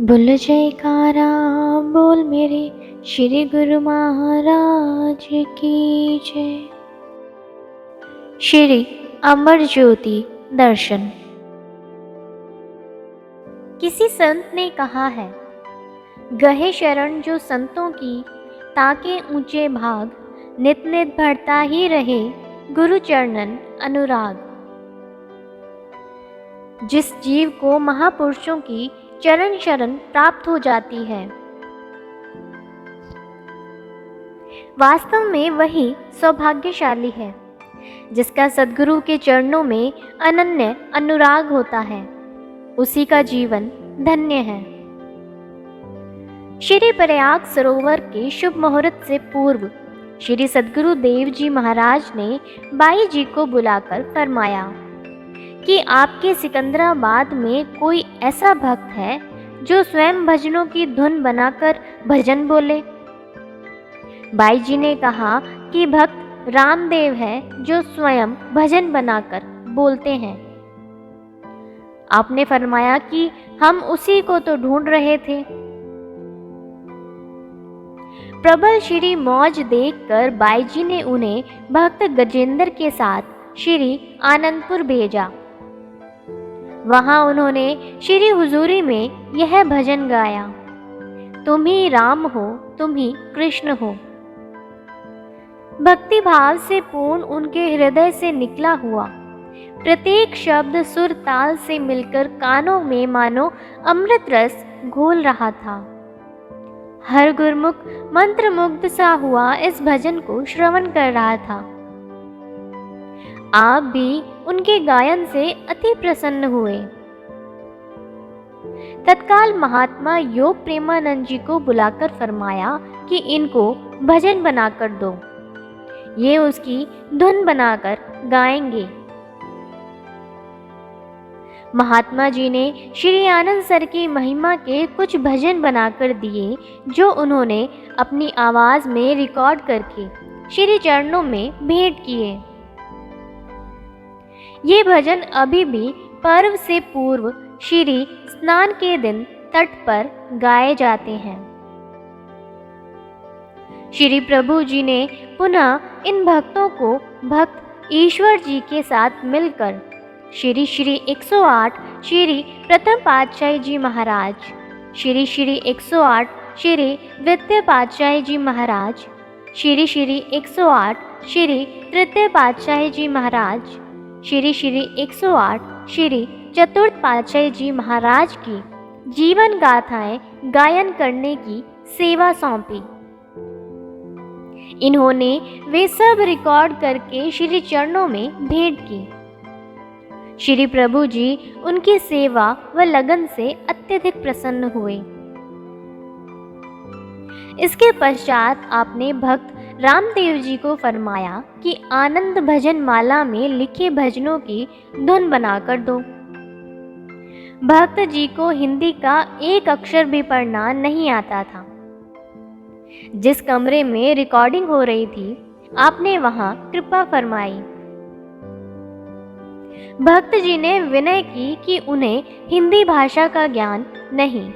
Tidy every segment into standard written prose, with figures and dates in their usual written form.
बोल जयकारा बोल मेरे श्री गुरु महाराज की जय। श्री अमर ज्योति दर्शन। किसी संत ने कहा है, गहे शरण जो संतों की, ताके ऊंचे भाग, नित नित बढ़ता ही रहे गुरु चरणन अनुराग। जिस जीव को महापुरुषों की चरण शरण प्राप्त हो जाती है, वास्तव में वही सौभाग्यशाली है जिसका सद्गुरु के चरणों में अनन्य अनुराग होता है। उसी का जीवन धन्य है। श्री प्रयाग सरोवर के शुभ मुहूर्त से पूर्व श्री सद्गुरु देव जी महाराज ने बाई जी को बुलाकर फरमाया कि आपके सिकंदराबाद में कोई ऐसा भक्त है जो स्वयं भजनों की धुन बनाकर भजन बोले। बाई जी ने कहा कि भक्त रामदेव है जो स्वयं भजन बनाकर बोलते हैं। आपने फरमाया कि हम उसी को तो ढूंढ रहे थे। प्रबल श्री मौज देखकर बाई जी ने उन्हें भक्त गजेंद्र के साथ श्री आनंदपुर भेजा। वहां उन्होंने श्री हुजूरी में यह भजन गाया, तुम ही राम हो तुम ही कृष्ण हो। भक्ति भाव से पूर्ण उनके हृदय से निकला हुआ प्रत्येक शब्द सुर ताल से मिलकर कानों में मानो अमृत रस घोल रहा था। हर गुरमुख मंत्रमुग्ध सा हुआ इस भजन को श्रवण कर रहा था। आप भी उनके गायन से अति प्रसन्न हुए। तत्काल महात्मा योग प्रेमानंद जी को बुलाकर फरमाया कि इनको भजन बनाकर दो, ये उसकी धुन बनाकर गाएंगे। महात्मा जी ने श्री आनंद सर की महिमा के कुछ भजन बनाकर दिए, जो उन्होंने अपनी आवाज में रिकॉर्ड करके श्री चरणों में भेंट किए। ये भजन अभी भी पर्व से पूर्व श्री स्नान के दिन तट पर गाए जाते हैं। श्री प्रभु जी ने पुनः इन भक्तों को भक्त ईश्वर जी के साथ मिलकर श्री श्री 108 श्री प्रथम पातशाही जी महाराज, श्री श्री 108 श्री द्वितीय पातशाही जी महाराज, श्री श्री 108 श्री तृतीय पातशाही जी महाराज, श्री श्री 108 श्री चतुर्थ पातशाही जी महाराज की जीवन गाथाएं गायन करने की सेवा सौंपी। इन्होंने वे सब रिकॉर्ड करके श्री चरणों में भेंट की। श्री प्रभु जी उनकी सेवा व लगन से अत्यधिक प्रसन्न हुए। इसके पश्चात आपने भक्त रामदेव जी को फरमाया कि आनंद भजन माला में लिखे भजनों की धुन बनाकर दो। भक्त जी को हिंदी का एक अक्षर भी पढ़ना नहीं आता था। जिस कमरे में रिकॉर्डिंग हो रही थी, आपने वहां कृपा फरमाई। भक्त जी ने विनय की कि उन्हें हिंदी भाषा का ज्ञान नहीं,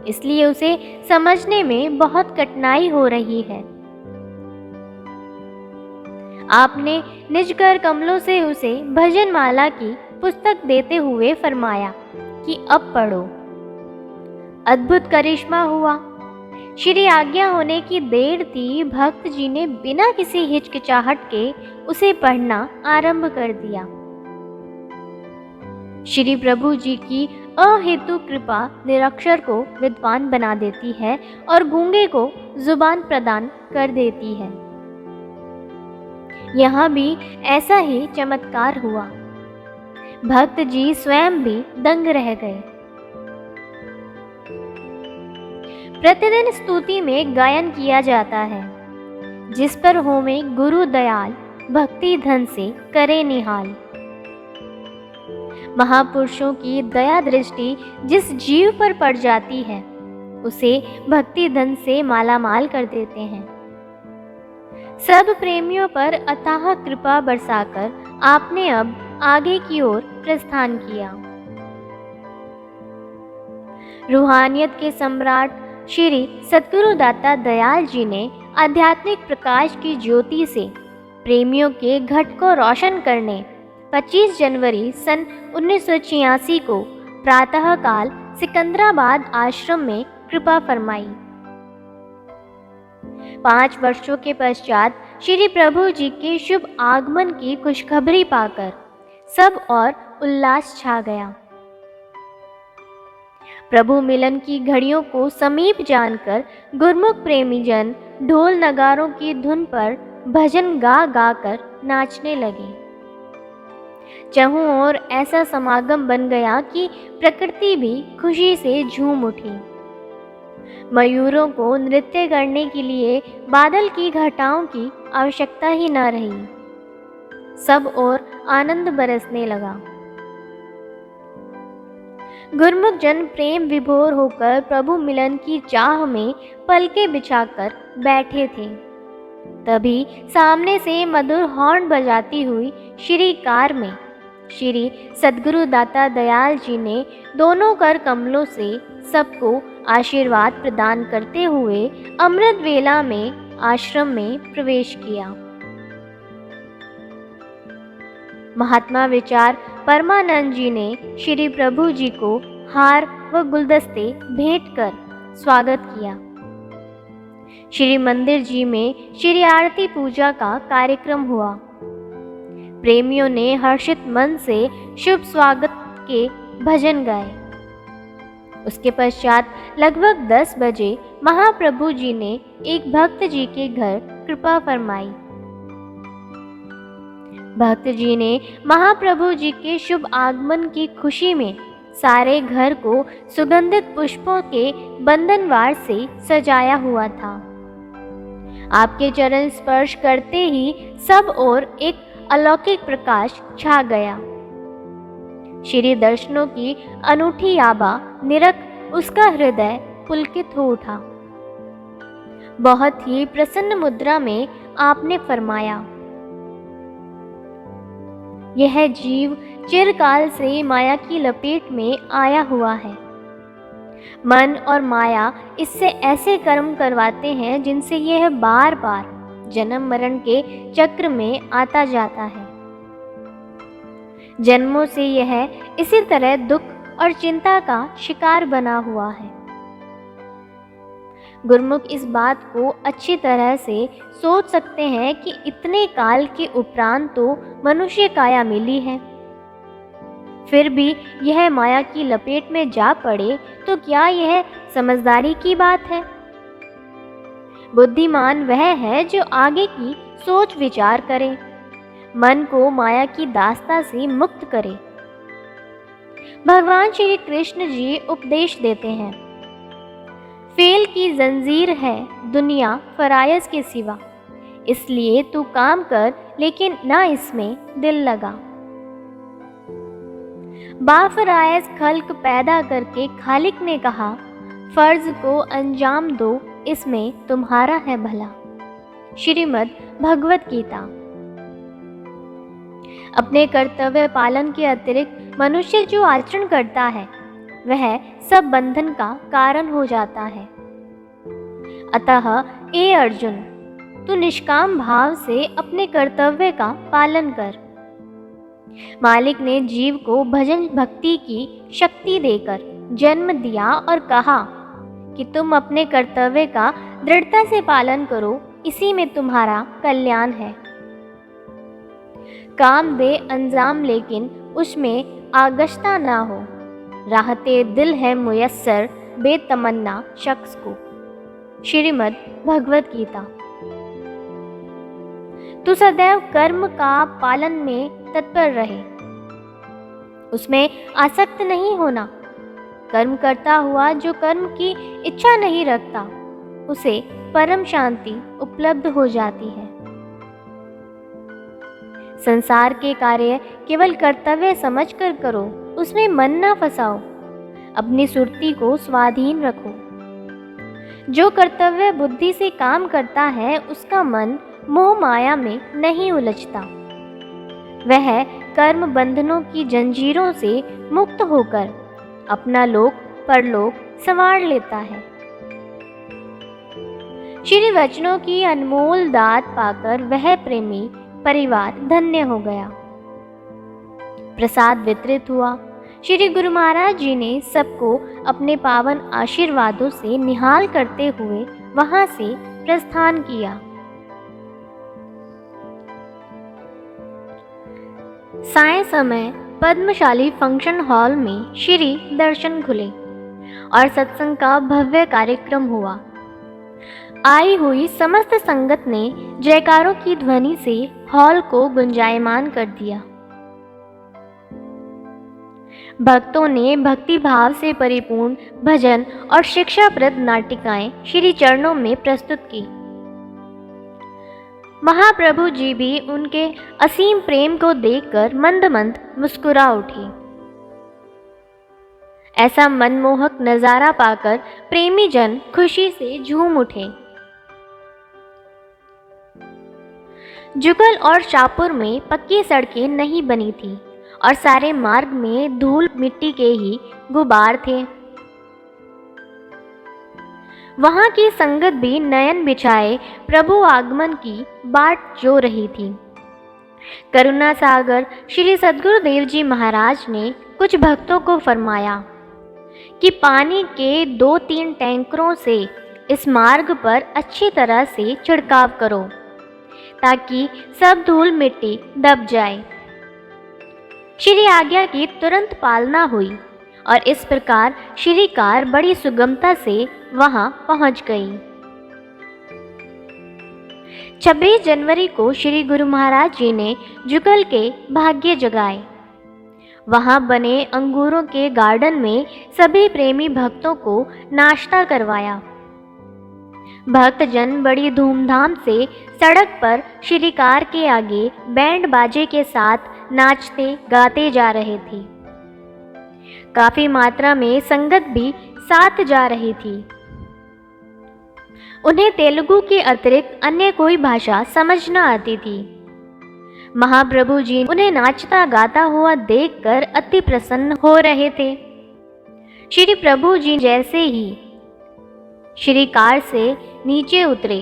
इसलिए उसे समझने में बहुत कठिनाई हो रही है। आपने निज कर कमलों से उसे भजन माला की पुस्तक देते हुए फरमाया कि अब पढ़ो। अद्भुत करिश्मा हुआ। श्री आज्ञा होने की देर थी, भक्त जी ने बिना किसी हिचकिचाहट के उसे पढ़ना आरंभ कर दिया। श्री प्रभु जी की अहेतु कृपा निरक्षर को विद्वान बना देती है और गूंगे को जुबान प्रदान कर देती है। यहाँ भी ऐसा ही चमत्कार हुआ। भक्त जी स्वयं भी दंग रह गए। प्रतिदिन स्तुति में गायन किया जाता है, जिस पर होमे गुरु दयाल, भक्ति धन से करे निहाल। महापुरुषों की दया दृष्टि जिस जीव पर पड़ जाती है, उसे भक्ति धन से मालामाल कर देते हैं। सब प्रेमियों पर अथाह कृपा बरसाकर आपने अब आगे की ओर प्रस्थान किया। रूहानियत के सम्राट श्री सद्गुरु दाता दयाल जी ने आध्यात्मिक प्रकाश की ज्योति से प्रेमियों के घट को रोशन करने 25 जनवरी सन 1986 को प्रातःकाल सिकंदराबाद आश्रम में कृपा फरमाई। 5 वर्षों के पश्चात श्री प्रभु जी के शुभ आगमन की खुशखबरी पाकर सब और उल्लास छा गया। प्रभु मिलन की घड़ियों को समीप जानकर गुरमुख प्रेमी जन ढोल नगारों की धुन पर भजन गा गा कर नाचने लगे। चहुं ओर ऐसा समागम बन गया कि प्रकृति भी खुशी से झूम उठी। मयूरों को नृत्य करने के लिए बादल की घटाओं की आवश्यकता ही न रही। सब ओर आनंद बरसने लगा। गुरमुख जन प्रेम विभोर होकर प्रभु मिलन की चाह में पलके बिछाकर बैठे थे। तभी सामने से मधुर हॉर्न बजाती हुई श्री कार में श्री सद्गुरु दाता दयाल जी ने दोनों कर कमलों से सबको आशीर्वाद प्रदान करते हुए अमृत वेला में आश्रम में प्रवेश किया। महात्मा विचार परमानंद जी ने श्री प्रभु जी को हार व गुलदस्ते भेंट कर स्वागत किया। श्री मंदिर जी में श्री आरती पूजा का कार्यक्रम हुआ। प्रेमियों ने हर्षित मन से शुभ स्वागत के भजन गाए। उसके पश्चात लगभग 10 बजे महाप्रभु जी ने एक भक्त जी के घर कृपा फरमाई। भक्त जी ने महाप्रभु जी के शुभ आगमन की खुशी में सारे घर को सुगंधित पुष्पों के बंधनवार से सजाया हुआ था। आपके चरण स्पर्श करते ही सब ओर एक अलौकिक प्रकाश छा गया। श्री दर्शनों की अनूठी आभा निरख उसका हृदय पुलकित हो उठा। बहुत ही प्रसन्न मुद्रा में आपने फरमाया, यह जीव चिरकाल से माया की लपेट में आया हुआ है। मन और माया इससे ऐसे कर्म करवाते हैं जिनसे यह बार बार जन्म मरण के चक्र में आता जाता है। जन्मों से यह इसी तरह दुख और चिंता का शिकार बना हुआ है। गुरमुख इस बात को अच्छी तरह से सोच सकते हैं कि इतने काल के उपरांत तो मनुष्य काया मिली है, फिर भी यह माया की लपेट में जा पड़े तो क्या यह समझदारी की बात है? बुद्धिमान वह है जो आगे की सोच विचार करे, मन को माया की दास्ता से मुक्त करे। भगवान श्री कृष्ण जी उपदेश देते हैं, फेल की जंजीर है दुनिया फरायज के सिवा, इसलिए तू काम कर लेकिन ना इसमें दिल लगा। बाफरायज खल्क पैदा करके खालिक ने कहा, फर्ज को अंजाम दो इसमें तुम्हारा है भला। श्रीमद् भगवत गीता। अपने कर्तव्य पालन के अतिरिक्त मनुष्य जो आचरण करता है वह सब बंधन का कारण हो जाता है। अतः ए अर्जुन, तू निष्काम भाव से अपने कर्तव्य का पालन कर। मालिक ने जीव को भजन भक्ति की शक्ति देकर जन्म दिया और कहा कि तुम अपने कर्तव्य का दृढ़ता से पालन करो, इसी में तुम्हारा कल्याण है। काम दे अंजाम लेकिन उसमें आगस्ता ना हो, राहते दिल है मुयस्सर बेतमन्ना शख्स को। श्रीमद् भगवत गीता। तू सदैव कर्म का पालन में तत्पर रहे, उसमें आसक्त नहीं होना। कर्म करता हुआ जो कर्म की इच्छा नहीं रखता उसे परम शांति उपलब्ध हो जाती है। संसार के कार्य केवल कर्तव्य समझकर करो, उसमें मन ना फंसाओ, अपनी सुरती को स्वाधीन रखो। जो कर्तव्य बुद्धि से काम करता है उसका मन मोह माया में नहीं उलझता। वह कर्म बंधनों की जंजीरों से मुक्त होकर अपना लोक परलोक संवार लेता है। श्री वचनों की अनमोल दात पाकर वह प्रेमी परिवार धन्य हो गया। प्रसाद वितरित हुआ। श्री गुरु महाराज जी ने सबको अपने पावन आशीर्वादों से निहाल करते हुए वहां से प्रस्थान किया। साय समय पद्मशाली फंक्शन हॉल में श्री दर्शन खुले और सत्संग का भव्य कार्यक्रम हुआ। आई हुई समस्त संगत ने जयकारों की ध्वनि से हॉल को गुंजायमान कर दिया। भक्तों ने भक्ति भाव से परिपूर्ण भजन और शिक्षाप्रद नाटिकाएं श्री चरणों में प्रस्तुत की। महाप्रभु जी भी उनके असीम प्रेम को देखकर मंद मंद मुस्कुरा उठे। ऐसा मनमोहक नजारा पाकर प्रेमी जन खुशी से झूम उठे। जुगल और शाहपुर में पक्की सड़कें नहीं बनी थी और सारे मार्ग में धूल मिट्टी के ही गुबार थे। वहां की संगत भी नयन बिछाए प्रभु आगमन की बाट जो रही थी। करुणा सागर श्री सद्गुरुदेव जी महाराज ने कुछ भक्तों को फरमाया कि पानी के 2-3 टैंकरों से इस मार्ग पर अच्छी तरह से छिड़काव करो ताकि सब धूल मिट्टी दब जाए। श्री आज्ञा की तुरंत पालना हुई और इस प्रकार श्री कार बड़ी सुगमता से वहां पहुंच गई। 26 जनवरी को श्री गुरु महाराज जी ने जुगल के भाग्य जगाए। वहां बने अंगूरों के गार्डन में सभी प्रेमी भक्तों को नाश्ता करवाया। भक्तजन बड़ी धूमधाम से सड़क पर श्री कार के आगे बैंड बाजे के साथ नाचते गाते जा रहे थे। काफी मात्रा में संगत भी साथ जा रही थी। उन्हें तेलुगु के अतिरिक्त अन्य कोई भाषा समझ न आती थी। महाप्रभु जी उन्हें नाचता गाता हुआ देखकर अति प्रसन्न हो रहे थे। श्री प्रभु जी जैसे ही श्री कार से नीचे उतरे,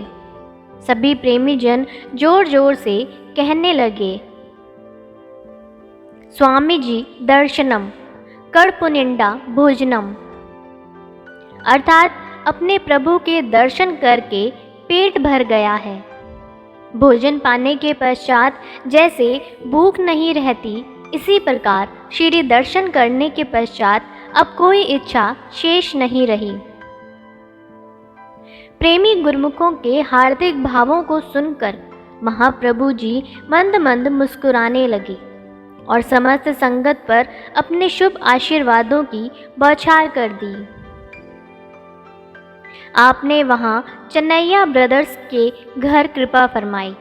सभी प्रेमी जन जोर जोर से कहने लगे, स्वामी जी दर्शनम कड़पुनिंडा भोजनम, अर्थात अपने प्रभु के दर्शन करके पेट भर गया है। भोजन पाने के पश्चात जैसे भूख नहीं रहती, इसी प्रकार श्री दर्शन करने के पश्चात अब कोई इच्छा शेष नहीं रही। प्रेमी गुरुमुखों के हार्दिक भावों को सुनकर महाप्रभु जी मंद मंद मुस्कुराने लगे और समस्त संगत पर अपने शुभ आशीर्वादों की बौछार कर दी। आपने वहां चन्नैया ब्रदर्स के घर कृपा फरमाई।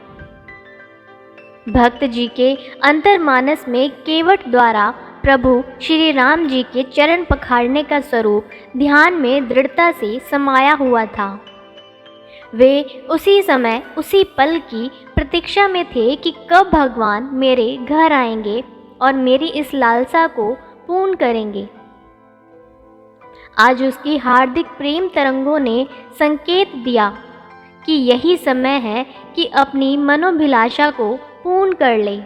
भक्त जी के अंतर्मानस में केवट द्वारा प्रभु श्री राम जी के चरण पखाड़ने का स्वरूप ध्यान में दृढ़ता से समाया हुआ था। वे उसी समय उसी पल की प्रतीक्षा में थे कि कब भगवान मेरे घर आएंगे और मेरी इस लालसा को पूर्ण करेंगे। आज उसकी हार्दिक प्रेम तरंगों ने संकेत दिया कि यही समय है कि अपनी मनोभिलाषा को पूर्ण कर ले।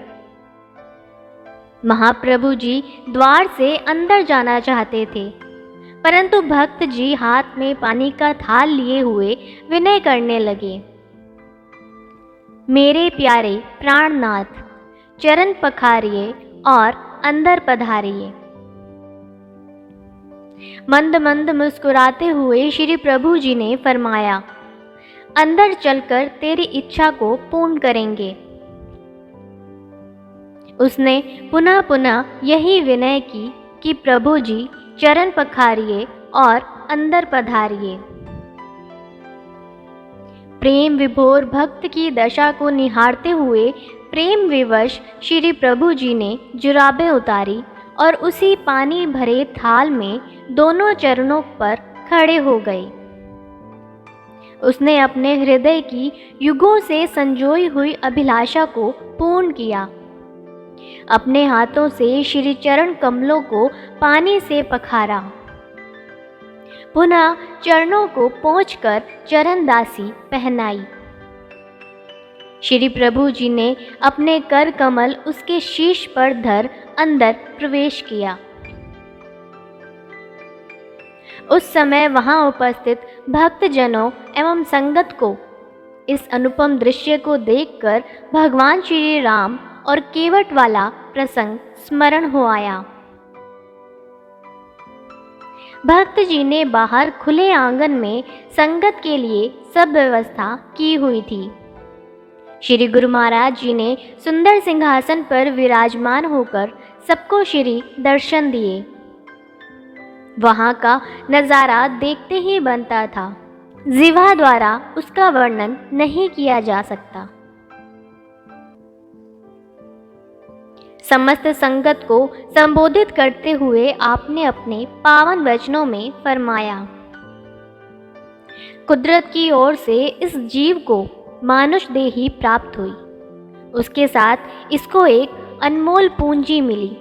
महाप्रभु जी द्वार से अंदर जाना चाहते थे, परंतु भक्त जी हाथ में पानी का थाल लिए हुए विनय करने लगे। मेरे प्यारे प्राणनाथ, चरण पखारिए और अंदर पधारिए। मंद मंद मुस्कुराते हुए श्री प्रभु जी ने फरमाया, अंदर चलकर तेरी इच्छा को पूर्ण करेंगे। उसने पुनः पुनः यही विनय की कि प्रभु जी चरण पखारिए और अंदर पधारिए। प्रेम विभोर भक्त की दशा को निहारते हुए प्रेम विवश श्री प्रभु जी ने जुराबें उतारी और उसी पानी भरे थाल में दोनों चरणों पर खड़े हो गए। उसने अपने हृदय की युगों से संजोई हुई अभिलाषा को पूर्ण किया। अपने हाथों से श्री चरण कमलों को पानी से पखारा। पुनः चरणों को पोंछकर चरणदासी पहनाई। श्री प्रभु जी ने अपने कर कमल उसके शीश पर धर अंदर प्रवेश किया। उस समय वहां उपस्थित भक्तजनों एवं संगत को इस अनुपम दृश्य को देखकर भगवान श्री राम और केवट वाला प्रसंग स्मरण हो आया। भक्त जी ने बाहर खुले आंगन में संगत के लिए सब व्यवस्था की हुई थी। श्री गुरु महाराज जी ने सुंदर सिंहासन पर विराजमान होकर सबको श्री दर्शन दिए। वहां का नज़ारा देखते ही बनता था, जिह्वा द्वारा उसका वर्णन नहीं किया जा सकता। समस्त संगत को संबोधित करते हुए आपने अपने पावन वचनों में फरमाया, कुदरत की ओर से इस जीव को मानुष देही प्राप्त हुई। उसके साथ इसको एक अनमोल पूंजी मिली,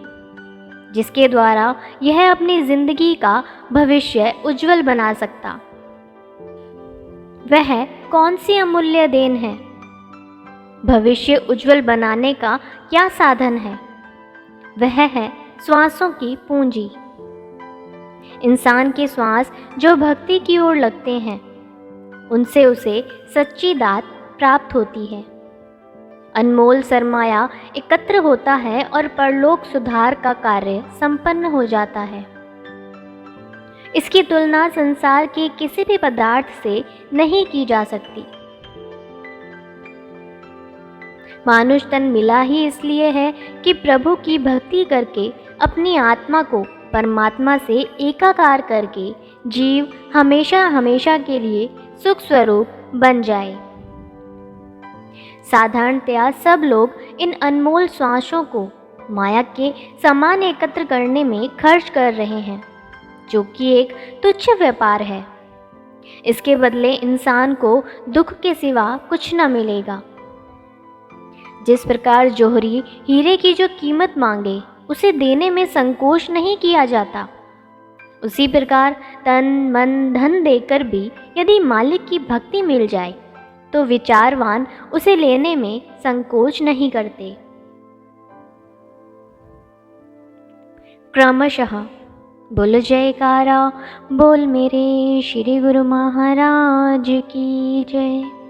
जिसके द्वारा यह अपनी जिंदगी का भविष्य उज्जवल बना सकता। वह कौन सी अमूल्य देन है? भविष्य उज्जवल बनाने का क्या साधन है? वह है श्वासों की पूंजी। इंसान के श्वास जो भक्ति की ओर लगते हैं, उनसे उसे सच्ची दात प्राप्त होती है। अनमोल सरमाया एकत्र होता है और परलोक सुधार का कार्य संपन्न हो जाता है। इसकी तुलना संसार के किसी भी पदार्थ से नहीं की जा सकती। मानुष तन मिला ही इसलिए है कि प्रभु की भक्ति करके अपनी आत्मा को परमात्मा से एकाकार करके जीव हमेशा हमेशा के लिए सुख स्वरूप बन जाए। साधारणतया सब लोग इन अनमोल श्वासों को माया के समान एकत्र करने में खर्च कर रहे हैं, जो कि एक तुच्छ व्यापार है। इसके बदले इंसान को दुख के सिवा कुछ न मिलेगा। जिस प्रकार जोहरी हीरे की जो कीमत मांगे उसे देने में संकोच नहीं किया जाता, उसी प्रकार तन मन धन देकर भी यदि मालिक की भक्ति मिल जाए तो विचारवान उसे लेने में संकोच नहीं करते। क्रमशः बोल जयकारा, बोल मेरे श्री गुरु महाराज की जय।